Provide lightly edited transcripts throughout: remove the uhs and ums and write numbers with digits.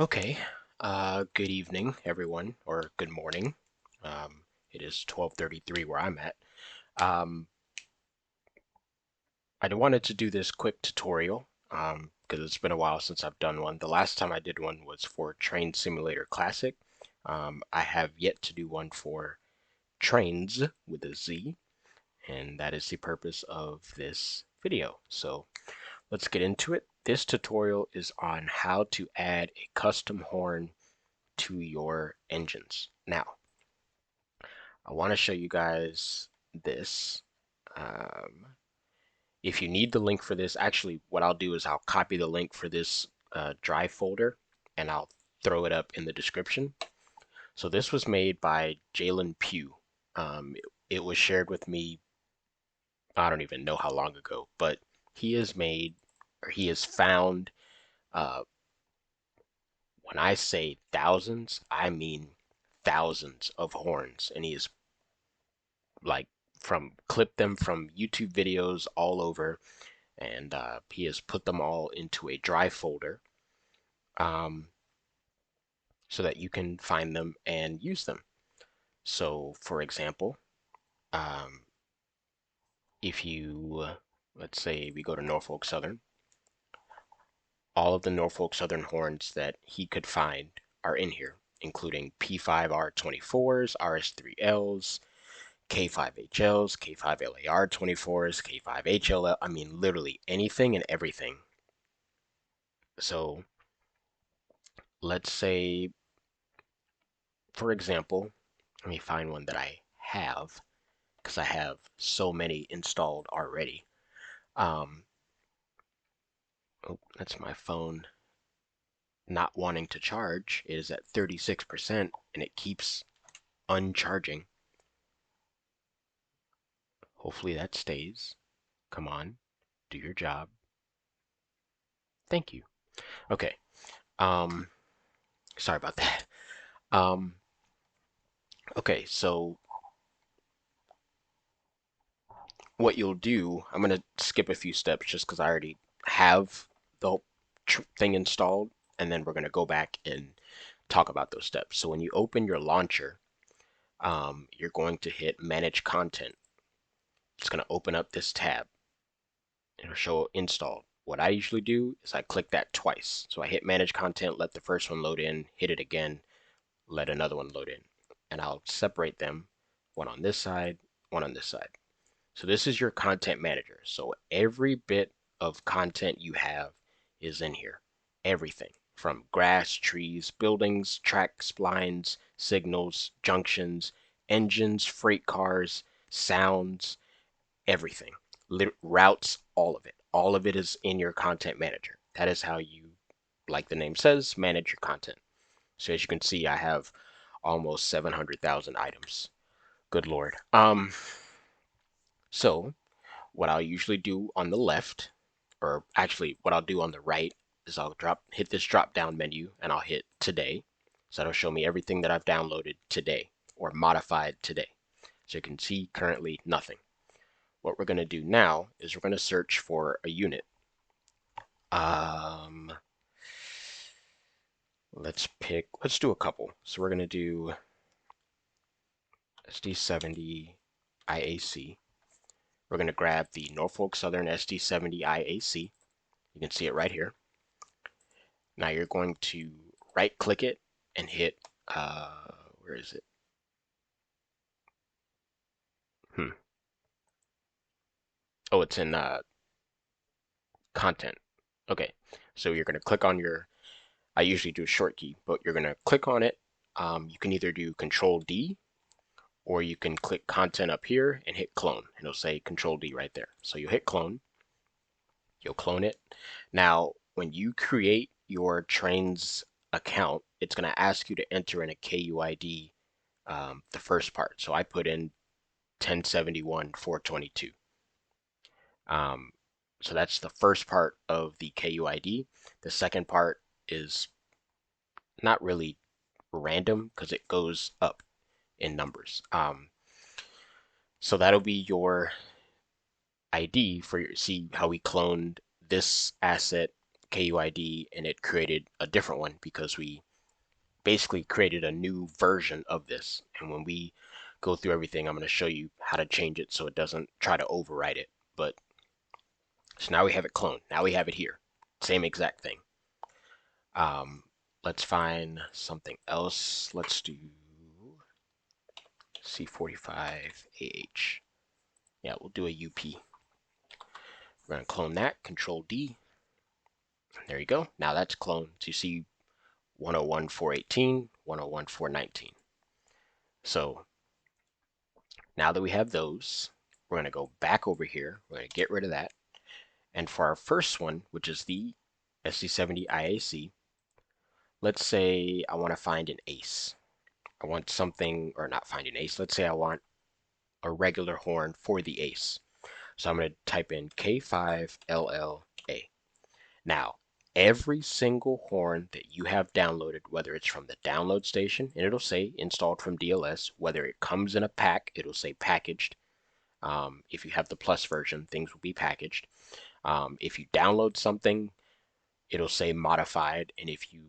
Okay, good evening, everyone, or good morning. It is 12:33 where I'm at. Um, I wanted to do this quick tutorial because it's been a while since I've done one. The last time I did one was for Train Simulator Classic. I have yet to do one for Trainz with a Z, and that is the purpose of this video. So let's get into it. This tutorial is on how to add a custom horn to your engines. Now, I want to show you guys this. Um, if you need the link for this, actually, what I'll do is I'll copy the link for this drive folder and I'll throw it up in the description. So this was made by Jalen Pugh. It was shared with me, I don't even know how long ago, but he has made, or he has found, uh, when I say thousands, I mean thousands of horns, and he has like from clipped them from YouTube videos all over, and he has put them all into a drive folder um, so that you can find them and use them. So, for example, um, if you let's say we go to Norfolk Southern, all of the Norfolk Southern horns that he could find are in here, including P5R24s, RS3Ls, K5HLs, K5LAR24s, K5HLL. I mean, literally anything and everything. So let's say, for example, let me find one that I have because I have so many installed already. Um, oh, that's my phone not wanting to charge. It is at 36% and it keeps uncharging. Hopefully that stays. Come on, do your job. Thank you. Okay. Um, sorry about that. Um, okay, so what you'll do, I'm going to skip a few steps just because I already have the whole thing installed, and then we're going to go back and talk about those steps. So when you open your launcher, you're going to hit Manage Content. It's going to open up this tab. It'll show installed. What I usually do is I click that twice. So I hit Manage Content, let the first one load in, hit it again, let another one load in. And I'll separate them, one on this side, one on this side. So this is your content manager. So every bit of content you have is in here. Everything from grass, trees, buildings, tracks, splines, signals, junctions, engines, freight cars, sounds, everything. Routes, all of it. All of it is in your content manager. That is how you, like the name says, manage your content. So as you can see, I have almost 700,000 items. Good Lord. So what I'll usually do on the left, or actually what I'll do on the right, is I'll hit this drop down menu and I'll hit today. So that'll show me everything that I've downloaded today or modified today. So you can see currently nothing. What we're going to do now is we're going to search for a unit. Um, let's do a couple. So we're going to do SD70 IAC. We're going to grab the Norfolk Southern SD70 IAC. You can see it right here. Now you're going to right click it and hit, where is it? Hmm. Oh, it's in content. Okay, so you're going to click on your, I usually do a short key, but you're going to click on it. You can either do Control D or you can click content up here and hit clone. And it'll say Control D right there. So you hit clone, you'll clone it. Now, when you create your Trainz account, it's going to ask you to enter in a KUID, the first part. So I put in 1071 422. Um, so that's the first part of the KUID. The second part is not really random because it goes up in numbers. So that'll be your ID for your, see how we cloned this asset KUID and it created a different one because we basically created a new version of this. And when we go through everything, I'm going to show you how to change it so it doesn't try to overwrite it. But so now we have it cloned. Now we have it here. Same exact thing. Let's find something else. Let's do C45AH. Yeah, we'll do a UP. We're going to clone that, Control D. There you go. Now that's cloned. So you see 101.418, 101.419. So now that we have those, we're going to go back over here. We're going to get rid of that. And for our first one, which is the SD70 IAC, let's say I want to find an ace. I want something, or not find an ace. Let's say I want a regular horn for the ace. So I'm going to type in K5LLA. Now, every single horn that you have downloaded, whether it's from the download station, and it'll say installed from DLS, whether it comes in a pack, it'll say packaged. If you have the plus version, things will be packaged. If you download something, it'll say modified, and if you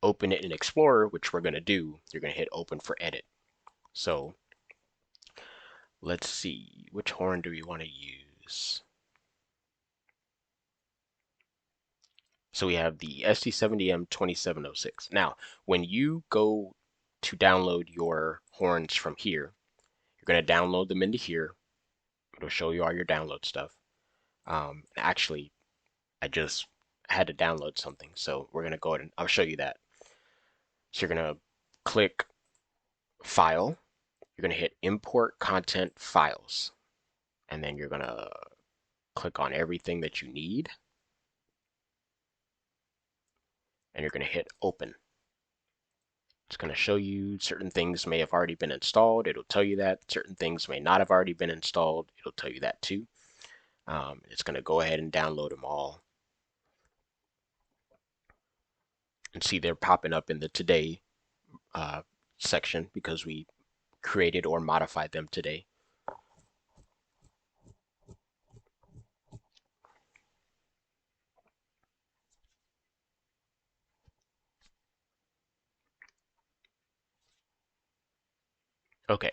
open it in Explorer, which we're going to do, you're going to hit open for edit. So let's see, which horn do we want to use? So we have the SD70M2706. Now, when you go to download your horns from here, you're going to download them into here. It'll show you all your download stuff. Actually, I just had to download something, so we're going to go ahead and I'll show you that. So you're going to click File. You're going to hit Import Content Files. And then you're going to click on everything that you need. And you're going to hit Open. It's going to show you certain things may have already been installed. It'll tell you that. Certain things may not have already been installed. It'll tell you that too. It's going to go ahead and download them all. And see they're popping up in the Today section because we created or modified them today. Okay,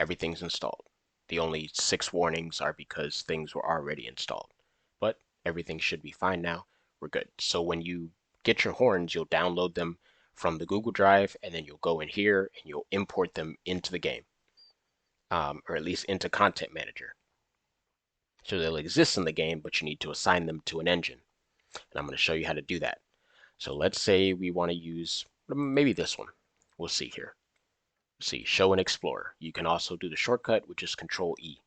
everything's installed. The only 6 warnings are because things were already installed. But everything should be fine now. We're good. So when you get your horns, you'll download them from the Google Drive, and then you'll go in here and you'll import them into the game, or at least into Content Manager. So they'll exist in the game, but you need to assign them to an engine. And I'm going to show you how to do that. So let's say we want to use maybe this one. We'll see here. See, Show and Explorer. You can also do the shortcut, which is Control E.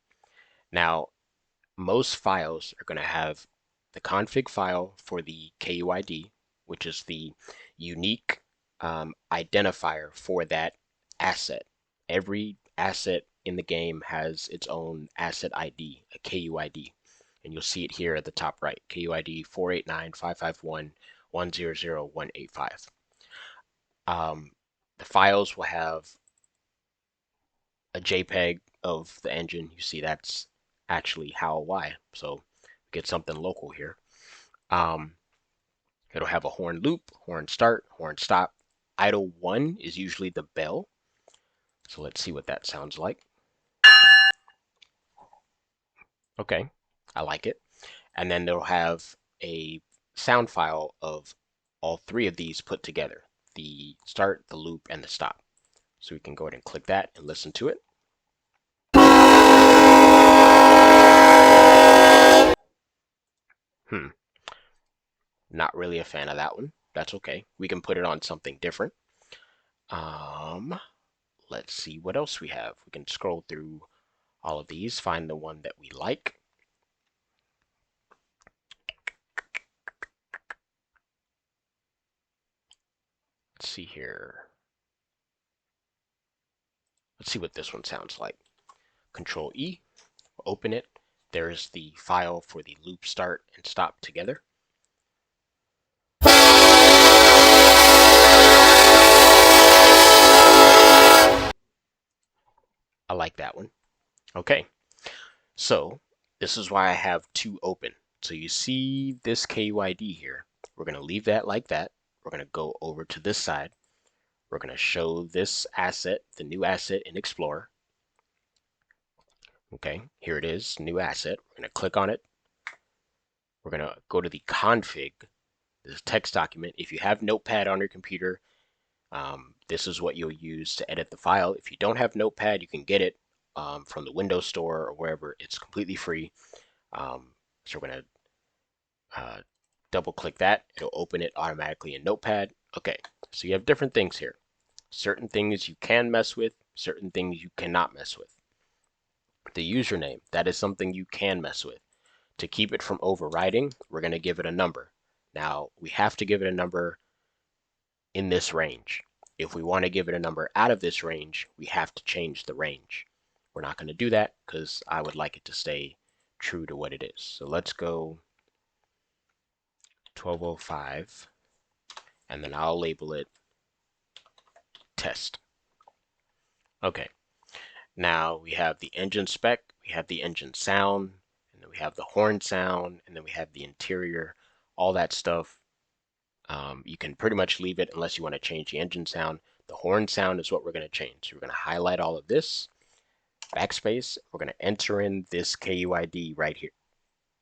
Now, most files are going to have the config file for the KUID, which is the unique identifier for that asset. Every asset in the game has its own asset ID, a KUID. And you'll see it here at the top right, KUID 489-551-100-185. The files will have a JPEG of the engine. You see that's actually how why. So get something local here. It'll have a horn loop, horn start, horn stop. Idle 1 is usually the bell. So let's see what that sounds like. Okay, I like it. And then they'll have a sound file of all 3 of these put together, the start, the loop, and the stop. So we can go ahead and click that and listen to it. Not really a fan of that one. That's okay. We can put it on something different. Let's see what else we have. We can scroll through all of these, find the one that we like. Let's see here. Let's see what this one sounds like. Control E, open it. There's the file for the loop start and stop together. I like that one. Okay, so this is why I have 2 open. So you see this KUID here. We're going to leave that like that. We're going to go over to this side. We're going to show this asset, the new asset in Explorer. Okay, here it is, new asset. We're going to click on it. We're going to go to the config, this text document. If you have Notepad on your computer, this is what you'll use to edit the file. If you don't have Notepad, you can get it from the Windows Store or wherever. It's completely free. So we're going to double click that. It'll open it automatically in Notepad. Okay, so you have different things here. Certain things you can mess with, certain things you cannot mess with. The username, that is something you can mess with. To keep it from overriding, we're going to give it a number. Now, we have to give it a number in this range. If we want to give it a number out of this range, we have to change the range. We're not going to do that because I would like it to stay true to what it is. So let's go 1205, and then I'll label it test. Okay, now we have the engine spec, we have the engine sound, and then we have the horn sound, and then we have the interior, all that stuff. You can pretty much leave it unless you want to change the engine sound. The horn sound is what we're going to change. So we're going to highlight all of this, backspace. We're going to enter in this KUID right here.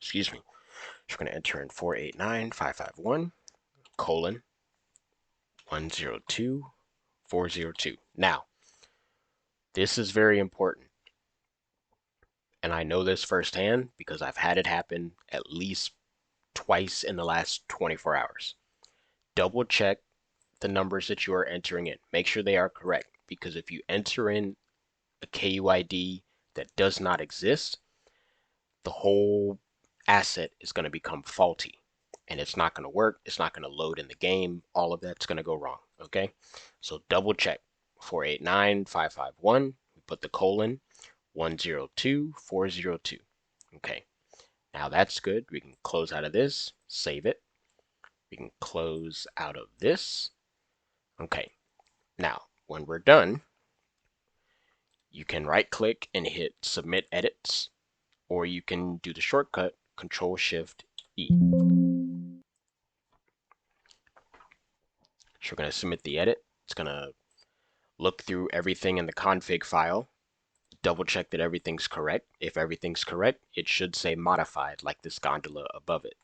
Excuse me. So we're going to enter in 489.551 colon 102.402. Now, this is very important. And I know this firsthand because I've had it happen at least twice in the last 24 hours. Double check the numbers that you are entering in. Make sure they are correct, because if you enter in a KUID that does not exist, the whole asset is going to become faulty and it's not going to work. It's not going to load in the game. All of that's going to go wrong. Okay, so double check 489.551. We put the colon 102.402. Okay, now that's good. We can close out of this, save it. We can close out of this. Okay, now when we're done, you can right click and hit submit edits, or you can do the shortcut Control Shift E. So we're going to submit the edit. It's going to look through everything in the config file, double check that everything's correct. If everything's correct, it should say modified, like this gondola above it.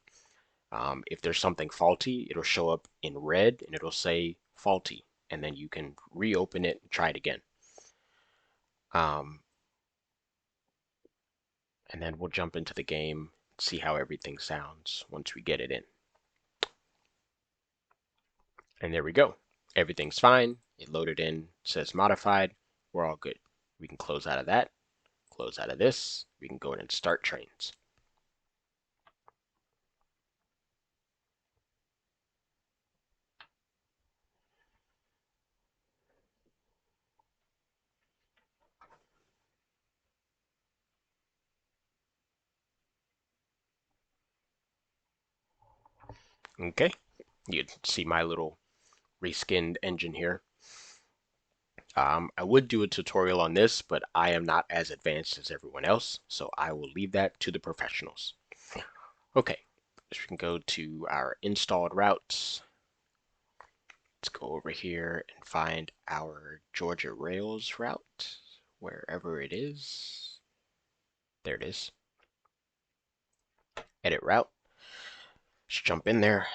If there's something faulty, it'll show up in red and it'll say faulty, and then you can reopen it and try it again. And then we'll jump into the game, see how everything sounds once we get it in. And there we go. Everything's fine. It loaded in, says modified. We're all good. We can close out of that, close out of this. We can go in and start Trainz. Okay, you can see my little reskinned engine here. I would do a tutorial on this, but I am not as advanced as everyone else, so I will leave that to the professionals. Okay, so we can go to our installed routes. Let's go over here and find our Georgia Rails route, wherever it is. There it is. Edit route. Let's jump in there.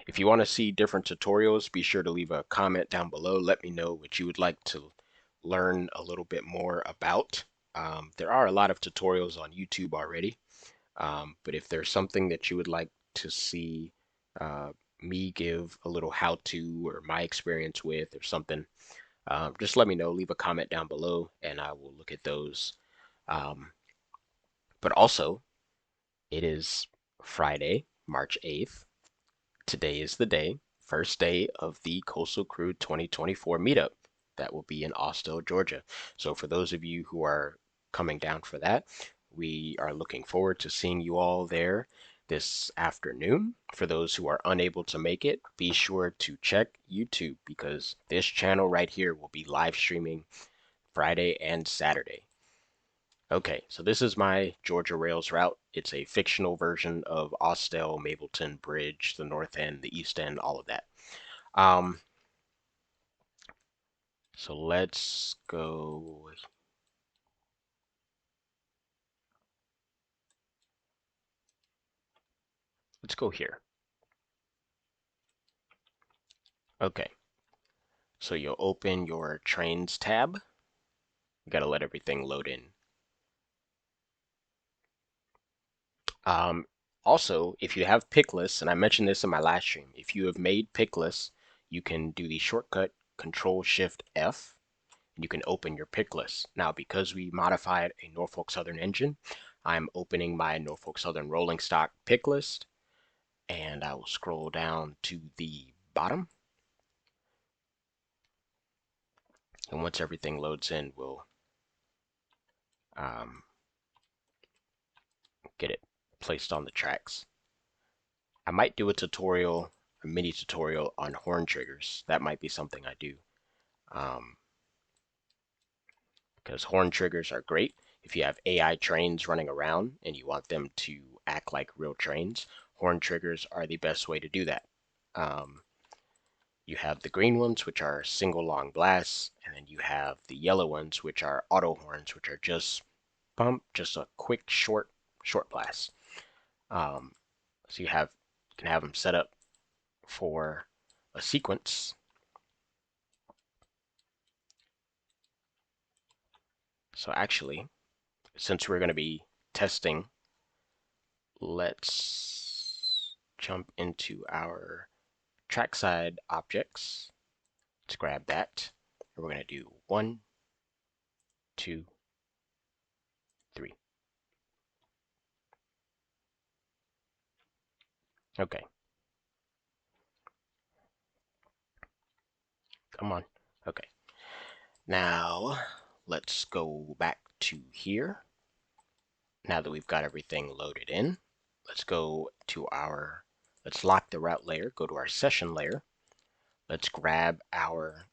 If you want to see different tutorials, be sure to leave a comment down below. Let me know what you would like to learn a little bit more about. There are a lot of tutorials on YouTube already, but if there's something that you would like to see me give a little how-to or my experience with or something, just let me know. Leave a comment down below and I will look at those. But also, it is Friday, March 8th. Today is the day, first day of the Coastal Crew 2024 meetup that will be in Austell, Georgia. So for those of you who are coming down for that, we are looking forward to seeing you all there. this afternoon. For those who are unable to make it, be sure to check YouTube because this channel right here will be live streaming Friday and Saturday. Okay, so this is my Georgia Rails route. It's a fictional version of Austell, Mableton Bridge, the North End, the East End, all of that. Um, so let's go. Let's go here. Okay, so you'll open your Trainz tab. You gotta let everything load in. Um, Also, if you have pick lists, and I mentioned this in my last stream, if you have made pick lists, you can do the shortcut Control Shift F, and you can open your pick list. Now, because we modified a Norfolk Southern engine, I'm opening my Norfolk Southern rolling stock pick list, and I will scroll down to the bottom. And once everything loads in, we'll um, get it placed on the tracks. I might do a mini tutorial on horn triggers. That might be something I do. Um, because horn triggers are great. If you have AI trains running around and you want them to act like real trains, horn triggers are the best way to do that. Um, you have the green ones, which are single long blasts, and then you have the yellow ones, which are auto horns, which are just pump, just a quick short blast. Um, so you can have them set up for a sequence. So actually, since we're going to be testing, let's jump into our trackside objects. Let's grab that. And we're going to do 1, 2, 3. Okay, come on. Okay, now let's go back to here. Now that we've got everything loaded in, let's go to let's lock the route layer, go to our session layer. Let's grab our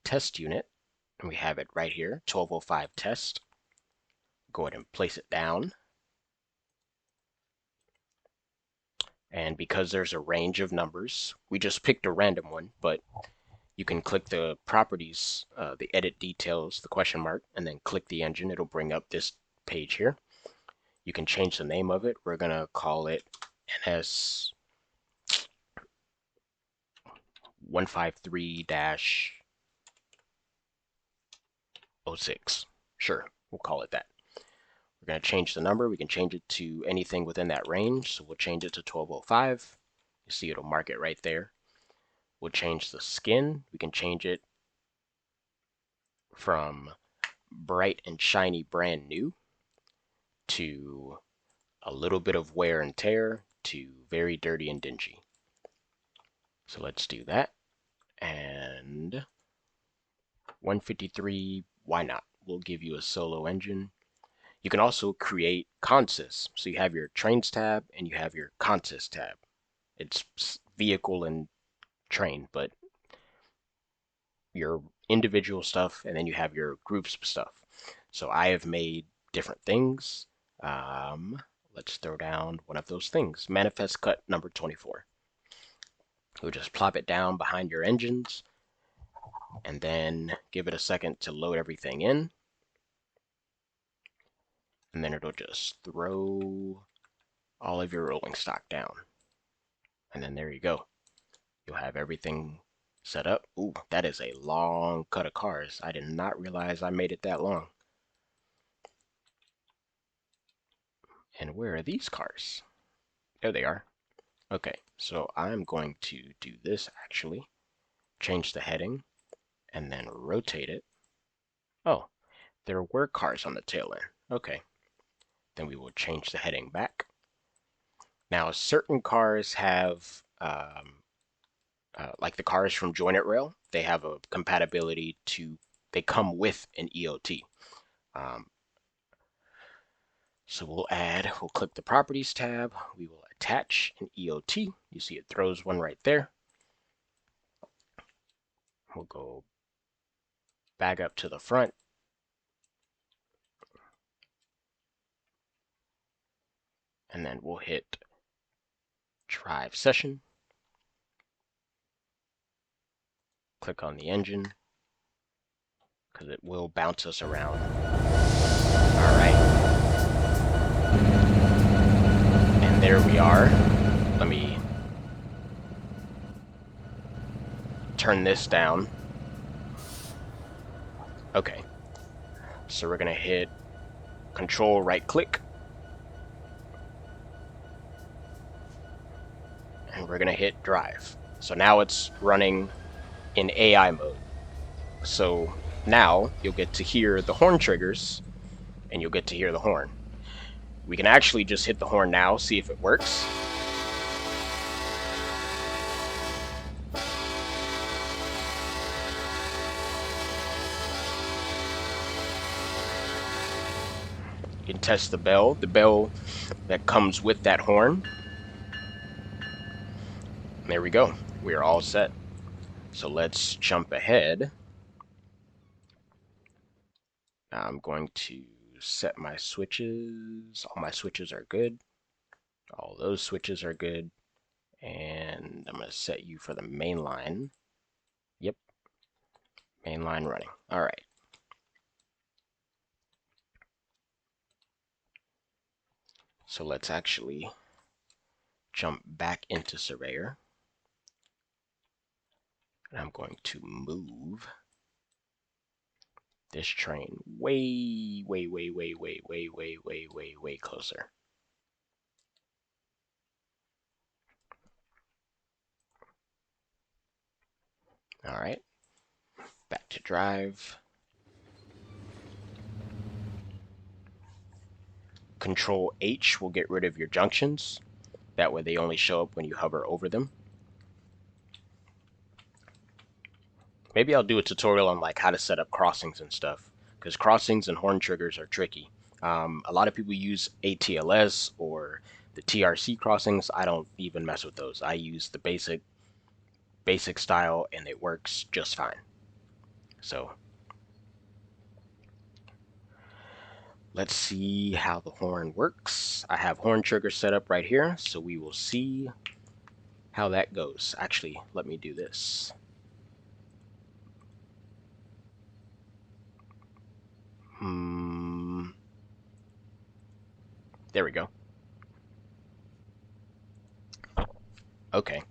test unit, and we have it right here, 1205 test. Go ahead and place it down. And because there's a range of numbers, we just picked a random one, but you can click the properties, the edit details, the question mark, and then click the engine. It'll bring up this page here. You can change the name of it. We're going to call it NS 153-06. Sure, we'll call it that. We're going to change the number. We can change it to anything within that range. So we'll change it to 1205. You see it'll mark it right there. We'll change the skin. We can change it from bright and shiny brand new to a little bit of wear and tear to very dirty and dingy. So let's do that. And 153, why not? We'll give you a solo engine. You can also create consists. So you have your trains tab and you have your consist tab. It's vehicle and train, but your individual stuff, and then you have your groups stuff. So I have made different things. Let's throw down one of those things. Manifest cut number 24. We'll just plop it down behind your engines and then give it a second to load everything in. And then it'll just throw all of your rolling stock down. And then there you go. You'll have everything set up. Ooh, that is a long cut of cars. I did not realize I made it that long. And where are these cars? There they are. Okay, so I'm going to do this actually. Change the heading and then rotate it. Oh, there were cars on the tail end. Okay, then we will change the heading back. Now, certain cars have, like the cars from Join It Rail, they have a compatibility to, they come with an EOT. Um, So we'll click the Properties tab. We will attach an EOT. You see it throws one right there. We'll go back up to the front. And then we'll hit Drive Session. Click on the engine, because it will bounce us around. All right. And there we are. Let me turn this down. Okay. So we're going to hit Control right click. And we're going to hit Drive. So now it's running in AI mode. So now you'll get to hear the horn triggers, and you'll get to hear the horn. We can actually just hit the horn now, see if it works. You can test the bell that comes with that horn. There we go. We are all set. So let's jump ahead. I'm going to set my switches. All my switches are good. All those switches are good. And I'm going to set you for the main line. Yep. Main line running. All right. So let's actually jump back into Surveyor. And I'm going to move this train way closer. All right. Back to drive. Control H will get rid of your junctions. That way they only show up when you hover over them. Maybe I'll do a tutorial on like how to set up crossings and stuff, because crossings and horn triggers are tricky. A lot of people use ATLS or the TRC crossings. I don't even mess with those. I use the basic style, and it works just fine. So let's see how the horn works. I have horn trigger set up right here, so we will see how that goes. Actually, let me do this. There we go. Okay.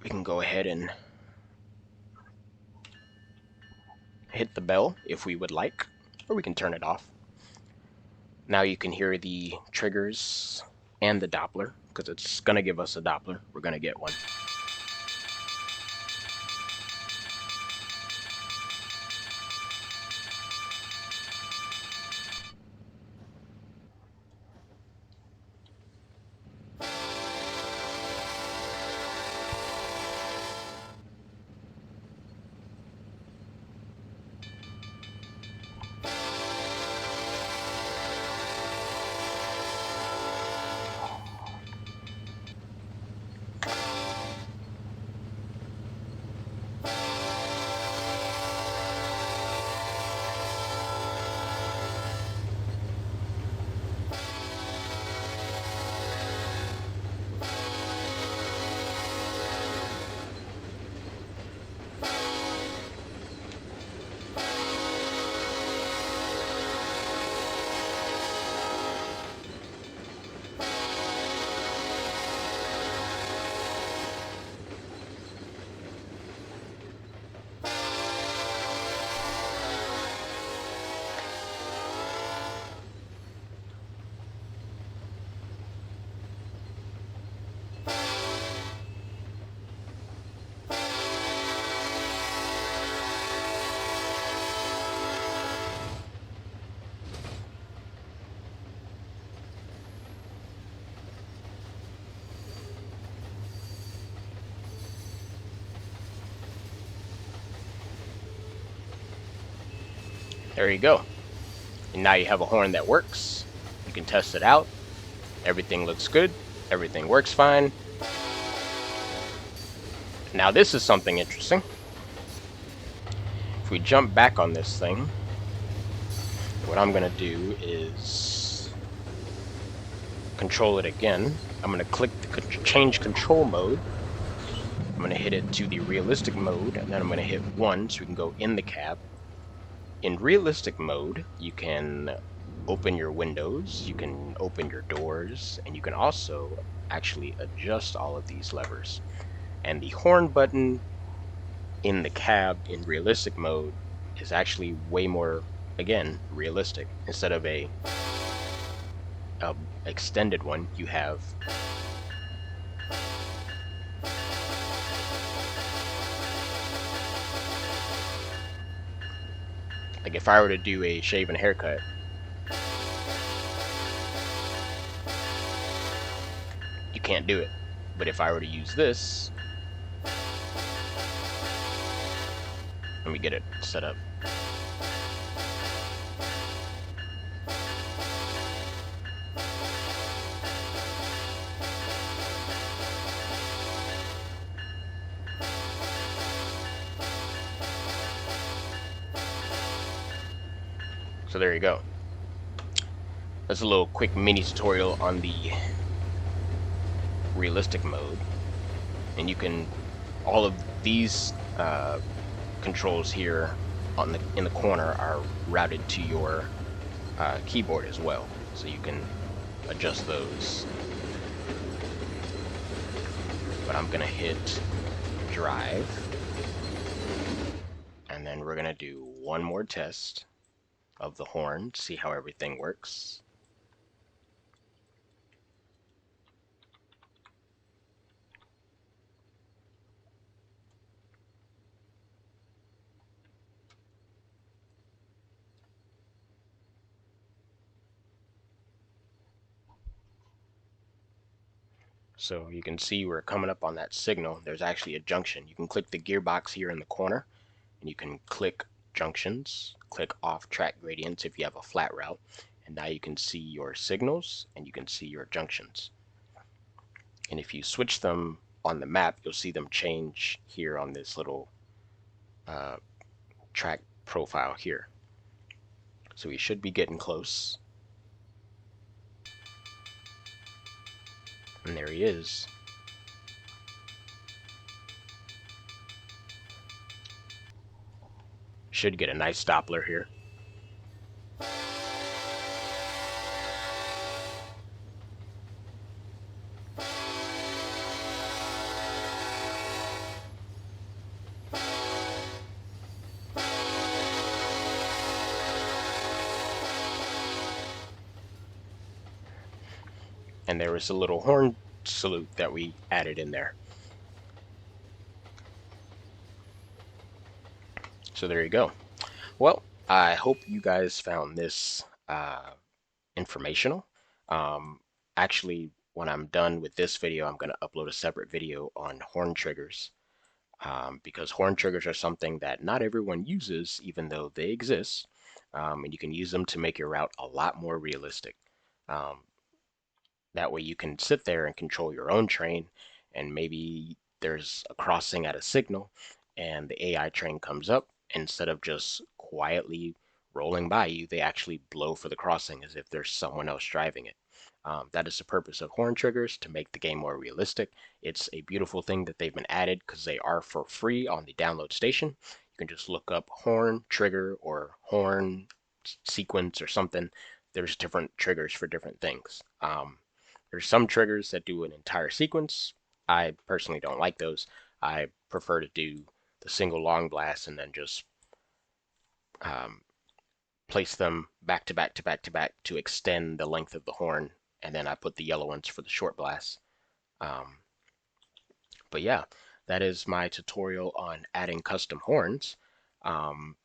We can go ahead and hit the bell if we would like, or we can turn it off. Now you can hear the triggers and the Doppler, because it's going to give us a Doppler. We're going to get one. There you go. And now you have a horn that works. You can test it out. Everything looks good. Everything works fine. Now this is something interesting. If we jump back on this thing, what I'm going to do is control it again. I'm going to click the change control mode. I'm going to hit it to the realistic mode, and then I'm going to hit 1 so we can go in the cab. In realistic mode, you can open your windows, you can open your doors, and you can also actually adjust all of these levers. And the horn button in the cab in realistic mode is actually way more, again, realistic. Instead of a extended one, you have like if I were to do a shave and haircut, you can't do it. But if I were to use this, let me get it set up. So there you go. That's a little quick mini tutorial on the realistic mode. And you can, all of these controls here in the corner are routed to your keyboard as well. So you can adjust those. But I'm gonna hit drive. And then we're gonna do one more test of the horn, see how everything works. So you can see we're coming up on that signal. There's actually a junction. You can click the gearbox here in the corner, and you can click junctions, click off track gradients if you have a flat route, and now you can see your signals and you can see your junctions. And if you switch them on the map, you'll see them change here on this little uh, track profile here. So we should be getting close. And there he is. Should get a nice Doppler here. And there was a little horn salute that we added in there. So there you go. Well, I hope you guys found this informational. Um, Actually, when I'm done with this video, I'm going to upload a separate video on horn triggers because horn triggers are something that not everyone uses, even though they exist, and you can use them to make your route a lot more realistic. Um, that way you can sit there and control your own train, and maybe there's a crossing at a signal, and the AI train comes up. Instead of just quietly rolling by you, they actually blow for the crossing as if there's someone else driving it. That is the purpose of horn triggers, to make the game more realistic. It's a beautiful thing that they've been added because they are for free on the download station. You can just look up horn trigger or horn sequence or something. There's different triggers for different things. There's some triggers that do an entire sequence. I personally don't like those. I prefer to do the single long blast and then just um, place them back to back to back to back to extend the length of the horn, and then I put the yellow ones for the short blast. Um, but yeah, that is my tutorial on adding custom horns. Um,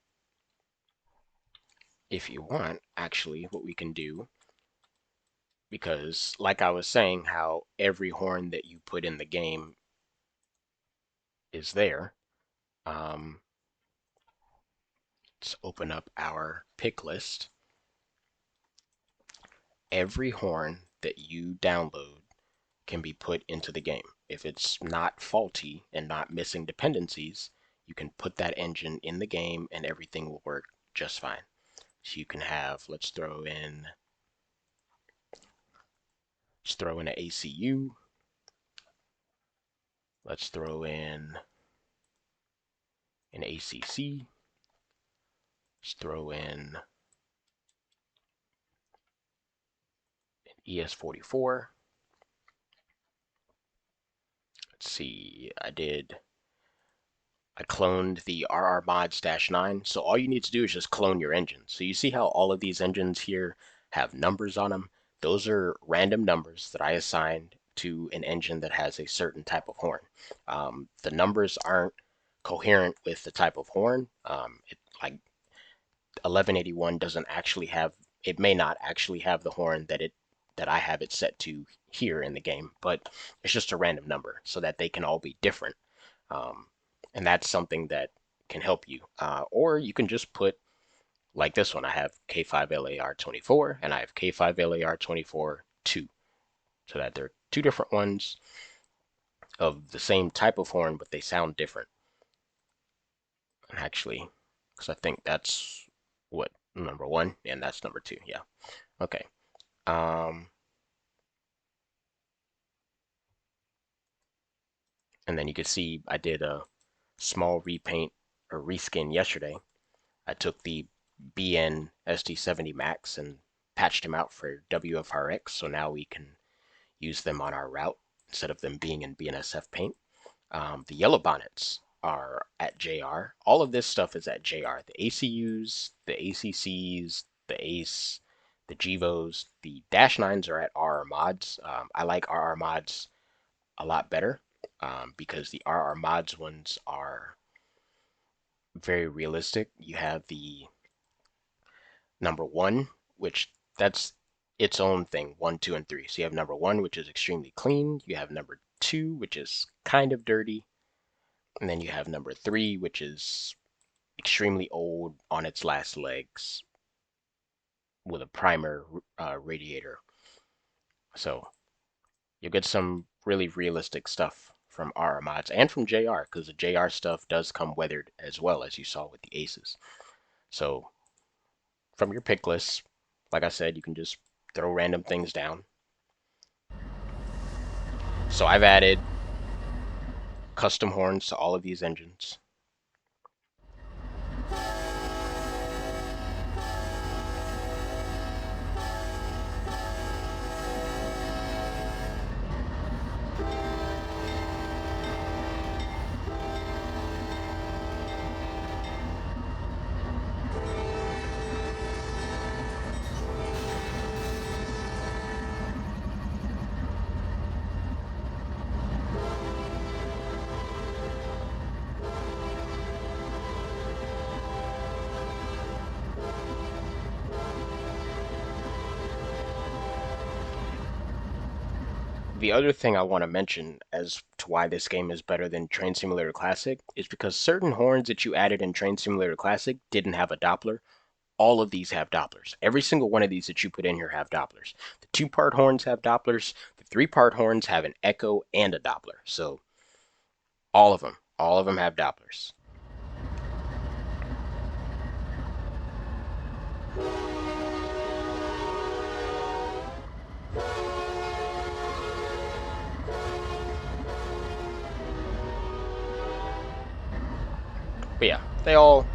if you want, actually, what we can do, because like I was saying, how every horn that you put in the game is there. Um, Let's open up our pick list. Every horn that you download can be put into the game. If it's not faulty and not missing dependencies, you can put that engine in the game and everything will work just fine. So you can have, let's throw in an ACU. Let's throw in an ACC. Let's throw in an ES44. Let's see, I cloned the RR mods -9. So all you need to do is just clone your engine. So you see how all of these engines here have numbers on them? Those are random numbers that I assigned to an engine that has a certain type of horn. The numbers aren't coherent with the type of horn. Like 1181 doesn't actually have, it may not actually have the horn that I have it set to here in the game, but it's just a random number so that they can all be different. Um, and that's something that can help you. Or you can just put, like this one, I have K5LAR24 and I have K5LAR24 2, so that they're two different ones of the same type of horn, but they sound different. And actually, because I think that's what, number 1, and that's number 2. Yeah. Okay. And then you can see I did a small repaint or reskin yesterday. I took the BN SD70 Max and patched them out for WFRX, so now we can use them on our route instead of them being in BNSF paint. The yellow bonnets are at JR. All of this stuff is at JR. The ACUs, the ACCs, the ACE, the GEVOs, the -9s are at RR Mods. I like RR Mods a lot better because the RR Mods ones are very realistic. You have the number 1, which that's its own thing, 1, 2, and 3. So you have number 1, which is extremely clean. You have number 2, which is kind of dirty. And then you have number 3, which is extremely old on its last legs with a primer radiator. So you'll get some really realistic stuff from RR mods and from JR, because the JR stuff does come weathered as well, as you saw with the aces. So from your pick list, like I said, you can just throw random things down. So I've added custom horns to all of these engines. The other thing I want to mention as to why this game is better than Train Simulator Classic is because certain horns that you added in Train Simulator Classic didn't have a Doppler. All of these have Dopplers. Every single one of these that you put in here have Dopplers. The 2-part horns have Dopplers. The 3-part horns have an echo and a Doppler. So all of them have Dopplers. But yeah, they all.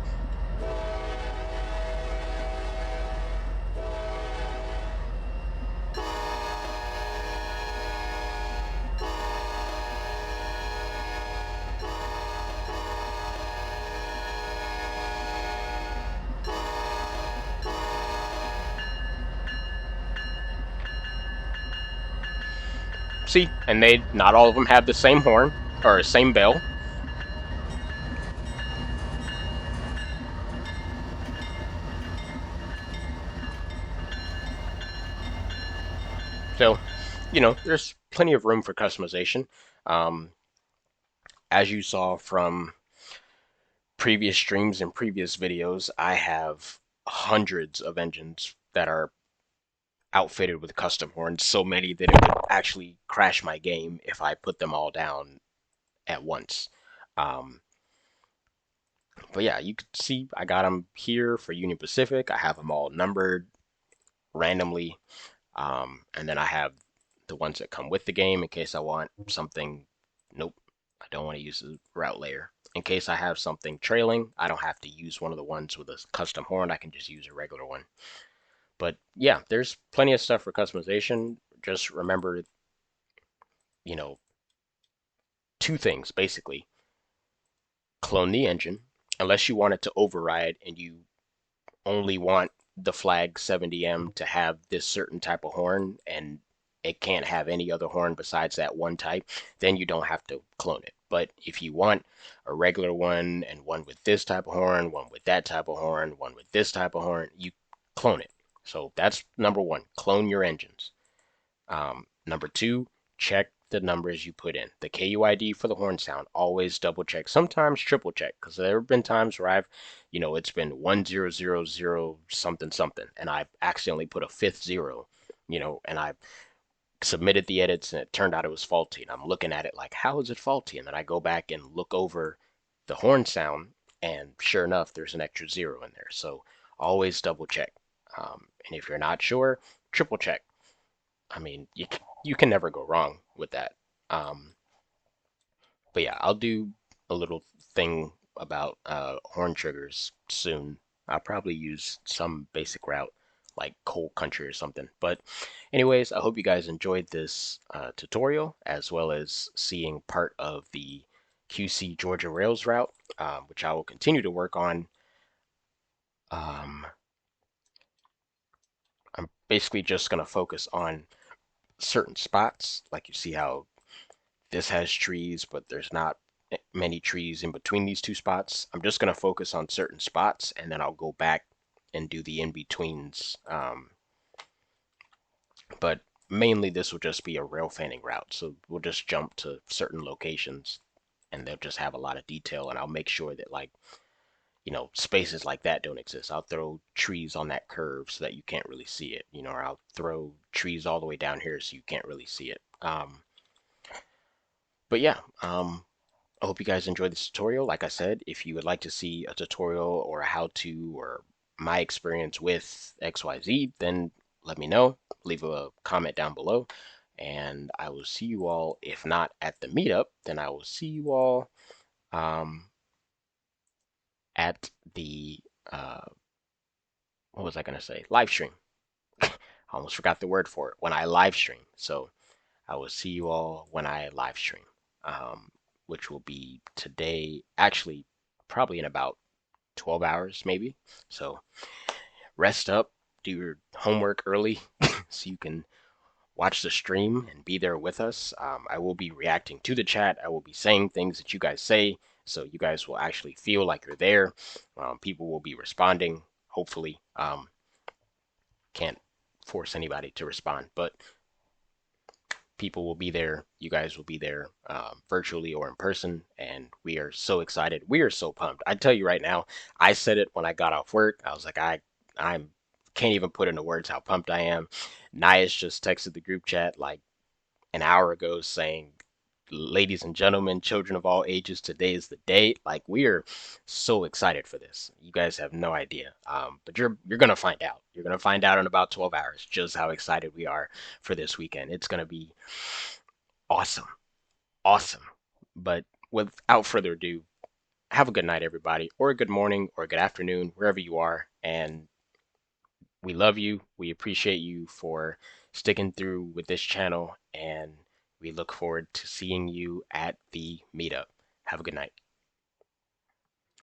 See, and they not all of them have the same horn or same bell. So, there's plenty of room for customization. Um, as you saw from previous streams and previous videos, I have hundreds of engines that are outfitted with custom horns, so many that it would actually crash my game if I put them all down at once. Um, but yeah, you can see I got them here for Union Pacific. I have them all numbered randomly, and then I have the ones that come with the game in case I want something. Nope, I don't want to use the route layer. In case I have something trailing, I don't have to use one of the ones with a custom horn. I can just use a regular one. But yeah, there's plenty of stuff for customization. Just remember, you know, two things basically. Clone the engine, unless you want it to override and you only want the flag 70M to have this certain type of horn and it can't have any other horn besides that one type, then you don't have to clone it. But if you want a regular one and one with this type of horn, one with that type of horn, one with this type of horn, you clone it. So that's number one, clone your engines. Number two, check the numbers you put in. The KUID for the horn sound, always double check, sometimes triple check, because there have been times where it's been 1000 something something, and I accidentally put a fifth zero, and I submitted the edits and it turned out it was faulty. And I'm looking at it like, how is it faulty? And then I go back and look over the horn sound, and sure enough, there's an extra zero in there. So always double check. And if you're not sure, triple check. I mean, you can never go wrong with that. Um, but yeah, I'll do a little thing about horn triggers soon. I'll probably use some basic route like coal country or something. But anyways, I hope you guys enjoyed this tutorial as well as seeing part of the QC Georgia Rails route, which I will continue to work on. Um, I'm basically just going to focus on certain spots, like you see how this has trees, but there's not many trees in between these two spots. I'm just going to focus on certain spots and then I'll go back and do the in-betweens. But mainly this will just be a rail fanning route. So we'll just jump to certain locations and they'll just have a lot of detail, and I'll make sure that spaces like that don't exist. I'll throw trees on that curve so that you can't really see it, or I'll throw trees all the way down here so you can't really see it. But yeah, I hope you guys enjoyed this tutorial. Like I said, if you would like to see a tutorial or a how-to or my experience with XYZ, then let me know. Leave a comment down below. And I will see you all, if not at the meetup, then I will see you all um, at the, what was I going to say? Live stream. I almost forgot the word for it. When I live stream. So I will see you all when I live stream, which will be today, actually, probably in about 12 hours, maybe. So rest up, do your homework early so you can watch the stream and be there with us. I will be reacting to the chat. I will be saying things that you guys say, so you guys will actually feel like you're there. People will be responding, hopefully. Can't force anybody to respond, but people will be there. You guys will be there virtually or in person, and we are so excited. We are so pumped. I tell you right now, I said it when I got off work. I was like, I'm can't even put into words how pumped I am. Nias just texted the group chat like an hour ago saying, ladies and gentlemen, children of all ages, today is the day. Like, we are so excited for this. You guys have no idea. But you're gonna find out. You're gonna find out in about 12 hours just how excited we are for this weekend. It's gonna be awesome. Awesome. But without further ado, have a good night, everybody, or a good morning, or a good afternoon, wherever you are. And we love you. We appreciate you for sticking through with this channel, and we look forward to seeing you at the meetup. Have a good night.